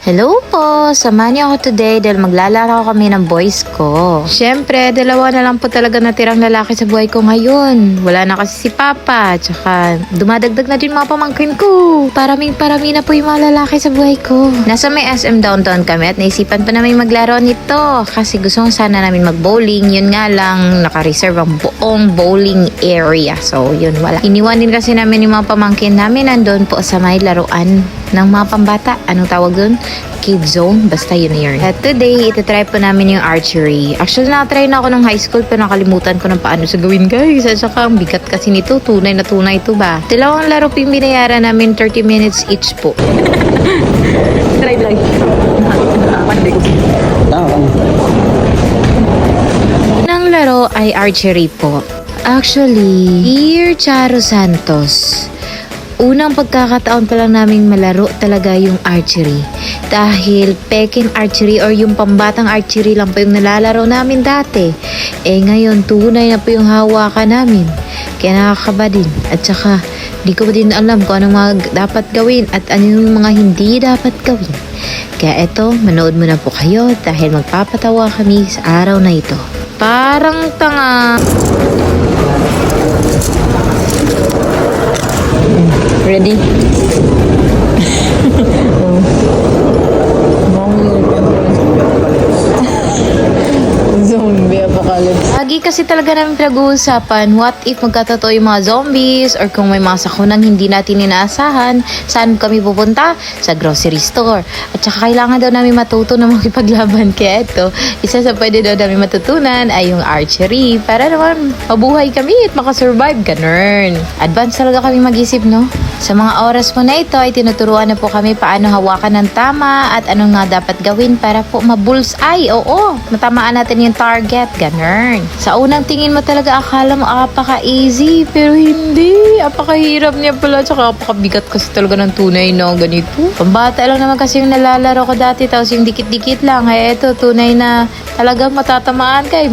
Hello po! Samahan niyo ako today dahil maglalaro kami ng boys ko. Siyempre, dalawa na lang po talaga natirang lalaki sa buhay ko ngayon. Wala na kasi si Papa, tsaka dumadagdag na din mga pamangkin ko. Parami na po yung mga lalaki sa buhay ko. Nasa may SM downtown kami at naisipan pa namin maglaro nito kasi gusto ko sana namin mag-bowling. Yun nga lang, naka-reserve ang buong bowling area. So, yun, wala. Iniwan din kasi namin yung mga pamangkin namin nandun po sa may laruan ng mga pambata. Anong tawag dun? Kid zone. Basta yun na yun. At today, itatry po namin yung archery. Actually, nakatry na ako ng high school pero nakalimutan ko ng paano sa gawin, guys. At saka, ang bigat kasi nito. Tunay na tunay ito ba? Dalawang laro po yung binayaran namin, 30 minutes each po. Try lang. Nang laro ay archery po. Actually, Dear Charo Santos, unang pagkakataon pa lang naming malaro talaga yung archery. Dahil peking archery or yung pambatang archery lang po yung nalalaro namin dati. Eh ngayon, tunay na po yung hawakan namin. Kaya nakakaba din. At saka, di ko din alam kung anong mga dapat gawin at ano yung mga hindi dapat gawin. Kaya eto, manood muna po kayo dahil magpapatawa kami sa araw na ito. Parang tanga. Ready? Zombie apocalypse. Lagi kasi talaga namin pinag-uusapan, what if magkatotoo yung mga zombies or kung may mga sakunang hindi natin inaasahan, saan kami pupunta? Sa grocery store. At saka kailangan daw namin matuto na makipaglaban. Kaya ito, isa sa pwede daw namin matutunan ay yung archery para naman mabuhay kami at makasurvive. Ganun. Advance talaga kami mag-isip, no? Sa mga oras po na ito ay tinuturuan na po kami paano hawakan ng tama at anong nga dapat gawin para po ma-bullseye. Oo, matamaan natin yung target. Ganun. Sa unang tingin mo talaga akala mo apaka-easy pero hindi. Apakahirap niya pala tsaka apakabigat kasi talaga ng tunay na ganito. Pambata lang naman kasi yung nalalaro ko dati tapos yung dikit-dikit lang. Kaya ito, tunay na talagang matatamaan kay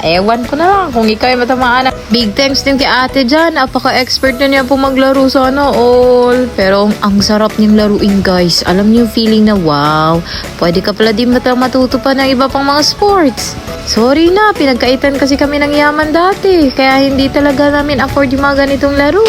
ewan ko na lang kung ikaw ay matamaan. Big thanks din kay ate dyan. Apaka-expert na niya po maglaro sana all. Pero ang sarap niyang laruin, guys. Alam niyo yung feeling na wow, pwede ka pala din matuto pa ng iba pang mga sports. Sorry na, pinagkaitan kasi kami ng yaman dati. Kaya hindi talaga namin afford yung mga ganitong laro.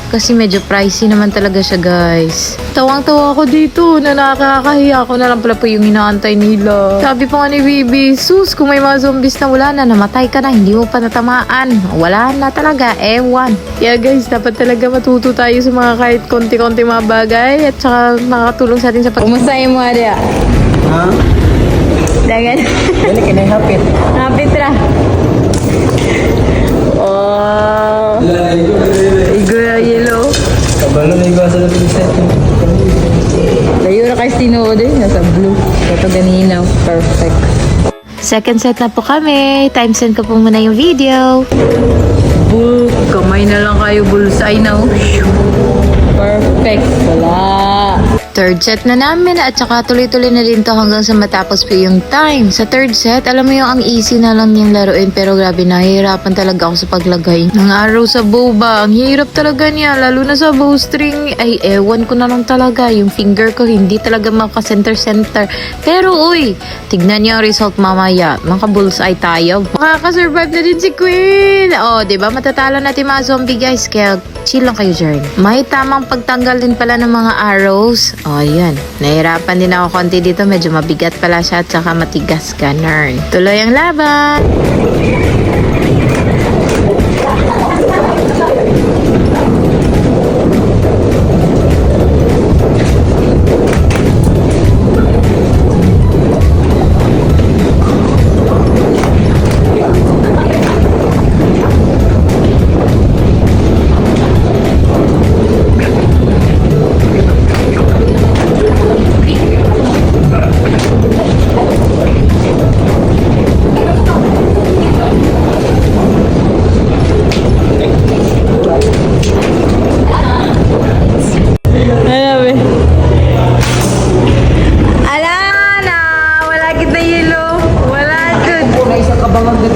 Kasi medyo pricey naman talaga siya, guys. Tawang-tawa ako dito na nakakahiya. Ako na lang pala po yung inaantay nila. Sabi pa nga ni Bibi, sus, kung may mga zombies na wala na, namatay ka na, hindi mo pa natamaan. Wala na talaga, ewan. Kaya guys, dapat talaga matuto tayo sa mga kahit konti-konti mga bagay at saka makakatulong sa atin sa Kumusta mo, Aria? Ha? Dagan. Dali ka na hapit. Hapit ra. Oh. Igor yellow. Kabalo na iba sa lapit set. Layo na kayo tinuod eh. Nasa blue. Ito ganinaw. Perfect. Second set na po kami. Time send ko po muna yung video. Book. Kamay na lang kayo. Bullseye na. Perfect. Wala. Third set na namin at saka tuloy-tuloy na din to hanggang sa matapos po yung time. Sa third set, alam mo yung ang easy na lang niyang laruin pero grabe nahihirapan talaga ako sa paglagay ng arrow sa bow ba. Ang hirap talaga niya, lalo na sa bowstring. Ay, ewan ko na lang talaga. Yung finger ko hindi talaga maka-center-center. Pero uy, tignan niyo ang result mamaya. Maka-bullseye tayo. Makakasurvive na din si Queen. Oh, diba? Matatalo natin mga zombie, guys. Kaya chill lang kayo dyan. May tamang pagtanggal din pala ng mga arrows. O, yan. Nahirapan din ako konti dito. Medyo mabigat pala siya at saka matigas. Ganun. Tuloy ang laban.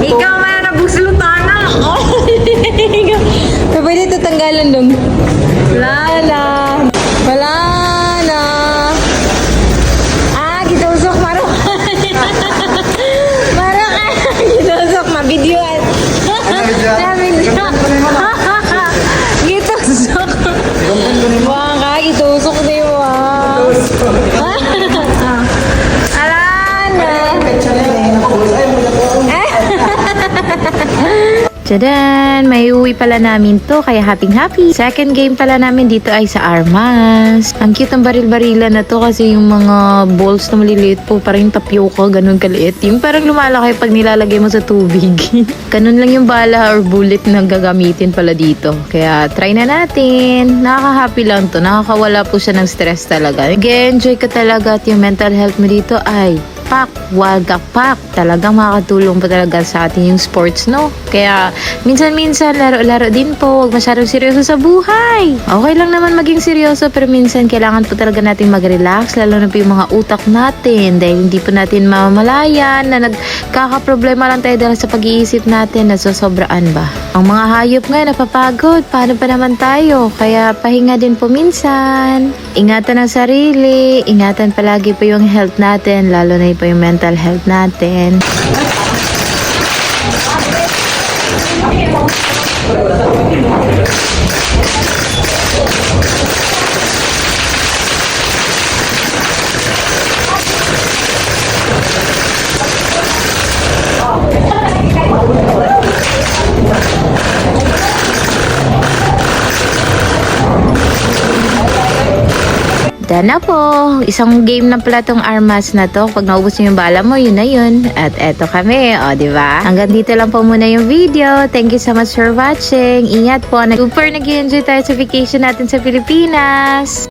Ikaw may nabuslutan na. Oh. Pwede ito tanggalan dong. Wala na. Wala na. Tadaan! May uwi pala namin to, kaya happy. Second game pala namin dito ay sa Armas. Ang cute ng baril-barilan na to kasi yung mga balls na maliliit po, parang yung tapioca, ganun kaliit. Yung parang lumalaki pag nilalagay mo sa tubig. Ganun lang yung bala or bullet na gagamitin pala dito. Kaya try na natin. Nakaka-happy lang to. Nakakawala po siya ng stress talaga. Nag-enjoy ka talaga at yung mental health mo dito ay wagapak. Talagang makakatulong po talaga sa atin yung sports, no? Kaya, minsan-minsan, laro-laro din po. Huwag masyadong seryoso sa buhay. Okay lang naman maging seryoso, pero minsan kailangan po talaga natin mag-relax, lalo na po yung mga utak natin. Dahil hindi po natin mamamalayan na nagkakaproblema lang tayo dahil sa pag-iisip natin na sosobraan ba. Ang mga hayop nga napapagod. Paano pa naman tayo? Kaya, pahinga din po minsan. Ingatan ang sarili. Ingatan palagi po yung health natin, lalo na po yung mental health natin. Done na po. Isang game na pala tong Armas na to. Pag naubos mo yung bala mo, yun na yun. At eto kami, o diba? Hanggang dito lang po muna yung video. Thank you so much for watching. Ingat po. Super nag-enjoy tayo sa vacation natin sa Pilipinas.